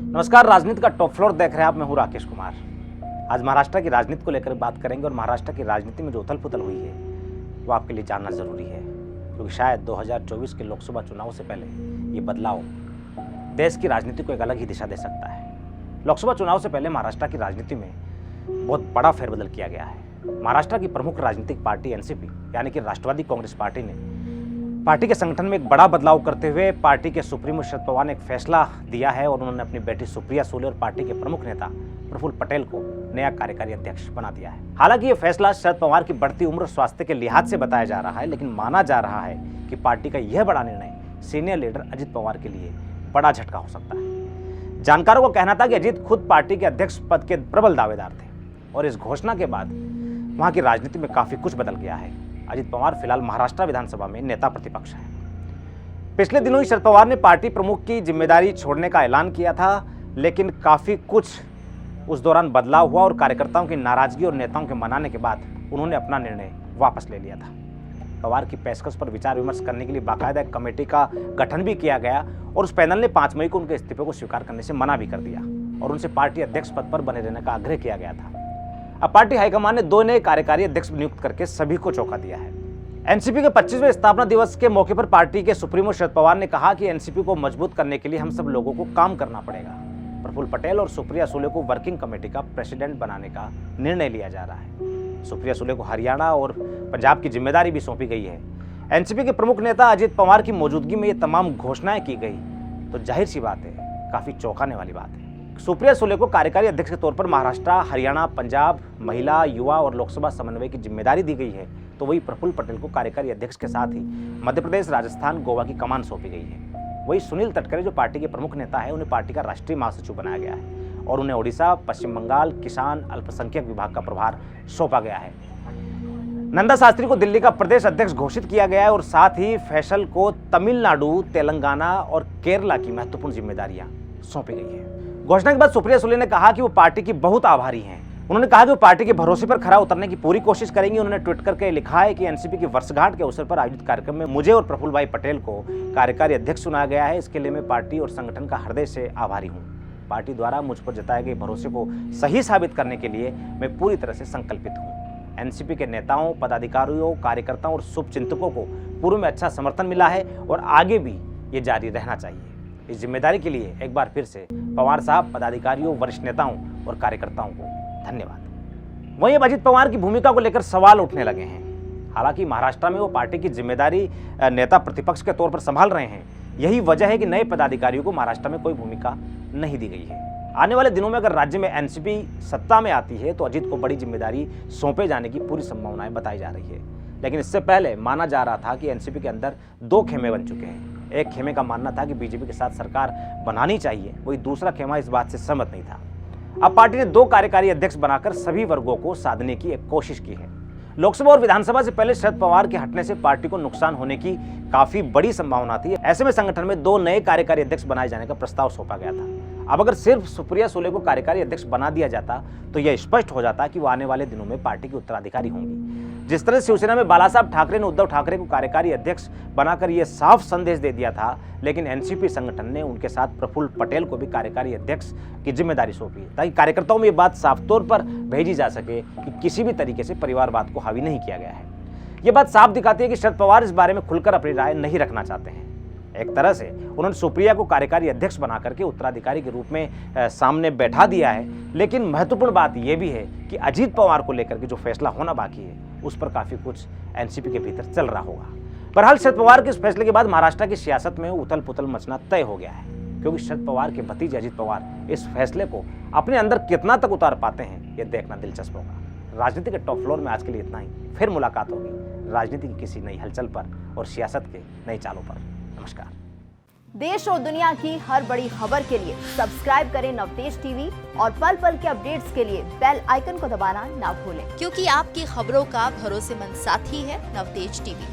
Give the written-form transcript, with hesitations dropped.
नमस्कार, राजनीति का टॉप फ्लोर देख रहे हैं आप। मैं हूं राकेश कुमार। आज महाराष्ट्र की राजनीति को लेकर बात करेंगे और महाराष्ट्र की राजनीति में जो उथल पुथल हुई है वो आपके लिए जानना जरूरी है, क्योंकि शायद 2024 के लोकसभा चुनाव से पहले ये बदलाव देश की राजनीति को एक अलग ही दिशा दे सकता है। लोकसभा चुनाव से पहले महाराष्ट्र की राजनीति में बहुत बड़ा फेरबदल किया गया है। महाराष्ट्र की प्रमुख राजनीतिक पार्टी एनसीपी यानी कि राष्ट्रवादी कांग्रेस पार्टी ने पार्टी के संगठन में एक बड़ा बदलाव करते हुए पार्टी के सुप्रीमो शरद पवार ने एक फैसला दिया है और उन्होंने अपनी बेटी सुप्रिया सुले और पार्टी के प्रमुख नेता प्रफुल्ल पटेल को नया कार्यकारी अध्यक्ष बना दिया है। हालांकि ये फैसला शरद पवार की बढ़ती उम्र और स्वास्थ्य के लिहाज से बताया जा रहा है, लेकिन माना जा रहा है कि पार्टी का यह बड़ा निर्णय सीनियर लीडर अजित पवार के लिए बड़ा झटका हो सकता है। जानकारों का कहना था कि अजित खुद पार्टी के अध्यक्ष पद के प्रबल दावेदार थे और इस घोषणा के बाद वहां की राजनीति में काफी कुछ बदल गया है। अजित पवार फिलहाल महाराष्ट्र विधानसभा में नेता प्रतिपक्ष है। पिछले दिनों ही शरद पवार ने पार्टी प्रमुख की जिम्मेदारी छोड़ने का ऐलान किया था, लेकिन काफी कुछ उस दौरान बदलाव हुआ और कार्यकर्ताओं की नाराजगी और नेताओं के मनाने के बाद उन्होंने अपना निर्णय वापस ले लिया था। पवार की पेशकश पर विचार विमर्श करने के लिए बाकायदा एक कमेटी का गठन भी किया गया और उस पैनल ने 5 मई को उनके इस्तीफे को स्वीकार करने से मना भी कर दिया और उनसे पार्टी अध्यक्ष पद पर बने रहने का आग्रह किया गया था। अब पार्टी हाईकमान ने 2 नए कार्यकारी अध्यक्ष नियुक्त करके सभी को चौंका दिया है। एनसीपी के 25वें स्थापना दिवस के मौके पर पार्टी के सुप्रीमो शरद पवार ने कहा कि एनसीपी को मजबूत करने के लिए हम सब लोगों को काम करना पड़ेगा। प्रफुल्ल पटेल और सुप्रिया सुले को वर्किंग कमेटी का प्रेसिडेंट बनाने का निर्णय लिया जा रहा है। सुप्रिया सुले को हरियाणा और पंजाब की जिम्मेदारी भी सौंपी गई है। एनसीपी के प्रमुख नेता अजित पवार की मौजूदगी में ये तमाम घोषणाएं की गई तो जाहिर सी बात है, काफी चौंकाने वाली बात है। सुप्रिया सुले को कार्यकारी अध्यक्ष के तौर पर महाराष्ट्र, हरियाणा, पंजाब, महिला, युवा और लोकसभा समन्वय की जिम्मेदारी दी गई है, तो वही प्रफुल्ल पटेल को कार्यकारी अध्यक्ष के साथ ही मध्य प्रदेश, राजस्थान, गोवा की कमान सौंपी गई है। वही सुनील तटकरे जो पार्टी के प्रमुख नेता है, उन्हें पार्टी का राष्ट्रीय महासचिव बनाया गया है और उन्हें ओडिशा, पश्चिम बंगाल, किसान, अल्पसंख्यक विभाग का प्रभार सौंपा गया है। नंदा शास्त्री को दिल्ली का प्रदेश अध्यक्ष घोषित किया गया है और साथ ही फैसल को तमिलनाडु, तेलंगाना और केरला की महत्वपूर्ण जिम्मेदारियां सौंपी गई है। घोषणा के बाद सुप्रिया सुले ने कहा कि वो पार्टी की बहुत आभारी हैं। उन्होंने कहा कि वो पार्टी के भरोसे पर खरा उतरने की पूरी कोशिश करेंगी। उन्होंने ट्वीट करके लिखा है कि एनसीपी की वर्षगांठ के अवसर पर आयोजित कार्यक्रम में मुझे और प्रफुल्ल भाई पटेल को कार्यकारी अध्यक्ष चुना गया है। इसके लिए मैं पार्टी और संगठन का हृदय से आभारी हूँ। पार्टी द्वारा मुझ पर जताए गए भरोसे को सही साबित करने के लिए मैं पूरी तरह से संकल्पित हूँ। एनसीपी के नेताओं, पदाधिकारियों, कार्यकर्ताओं और शुभचिंतकों को पूर्व में अच्छा समर्थन मिला है और आगे भी ये जारी रहना चाहिए। इस जिम्मेदारी के लिए एक बार फिर से पवार साहब, पदाधिकारियों, वरिष्ठ नेताओं और कार्यकर्ताओं को धन्यवाद। वहीं अब अजित पवार की भूमिका को लेकर सवाल उठने लगे हैं। हालांकि महाराष्ट्र में वो पार्टी की जिम्मेदारी नेता प्रतिपक्ष के तौर पर संभाल रहे हैं। यही वजह है कि नए पदाधिकारियों को महाराष्ट्र में कोई भूमिका नहीं दी गई है। आने वाले दिनों में अगर राज्य में एनसीपी सत्ता में आती है तो अजित को बड़ी जिम्मेदारी सौंपे जाने की पूरी संभावनाएं बताई जा रही है। लेकिन इससे पहले माना जा रहा था कि एनसीपी के अंदर 2 खेमे बन चुके हैं। एक खेमे का मानना था कि बीजेपी के साथ सरकार बनानी चाहिए, वही दूसरा खेमा इस बात से सहमत नहीं था। अब पार्टी ने 2 कार्यकारी अध्यक्ष बनाकर सभी वर्गों को साधने की एक कोशिश की है। लोकसभा और विधानसभा से पहले शरद पवार के हटने से पार्टी को नुकसान होने की काफी बड़ी संभावना थी। ऐसे में संगठन में 2 नए कार्यकारी अध्यक्ष बनाए जाने का प्रस्ताव सौंपा गया था। अब अगर सिर्फ सुप्रिया सुले को कार्यकारी अध्यक्ष बना दिया जाता तो यह स्पष्ट हो जाता कि वो आने वाले दिनों में पार्टी की उत्तराधिकारी होंगी। जिस तरह शिवसेना में बालासाहब ठाकरे ने उद्धव ठाकरे को कार्यकारी अध्यक्ष बनाकर यह साफ संदेश दे दिया था, लेकिन एनसीपी संगठन ने उनके साथ प्रफुल्ल पटेल को भी कार्यकारी अध्यक्ष की जिम्मेदारी सौंपी ताकि कार्यकर्ताओं में ये बात साफ तौर पर भेजी जा सके कि किसी भी तरीके से परिवारवाद को हावी नहीं किया गया है। ये बात साफ दिखाती है कि शरद पवार इस बारे में खुलकर अपनी राय नहीं रखना चाहते हैं। एक तरह से उन्होंने सुप्रिया को कार्यकारी अध्यक्ष बना करके उत्तराधिकारी के रूप में सामने बैठा दिया है। लेकिन महत्वपूर्ण बात यह भी है कि अजित पवार को लेकर के जो फैसला होना बाकी है उस पर काफी कुछ एनसीपी के भीतर चल रहा होगा। बहरहाल शरद पवार के इस फैसले के बाद महाराष्ट्र की सियासत में उथल पुथल मचना तय हो गया है, क्योंकि शरद पवार के भतीजे अजित पवार इस फैसले को अपने अंदर कितना तक उतार पाते हैं यह देखना दिलचस्प होगा। राजनीति के टॉप फ्लोर में आज के लिए इतना ही। फिर मुलाकात होगी राजनीति की किसी नई हलचल पर और सियासत के नई चालों पर। नमस्कार। देश और दुनिया की हर बड़ी खबर के लिए सब्सक्राइब करें नवतेज टीवी और पल पल के अपडेट्स के लिए बेल आइकन को दबाना ना भूलें, क्योंकि आपकी खबरों का भरोसेमंद साथी है नवतेज टीवी।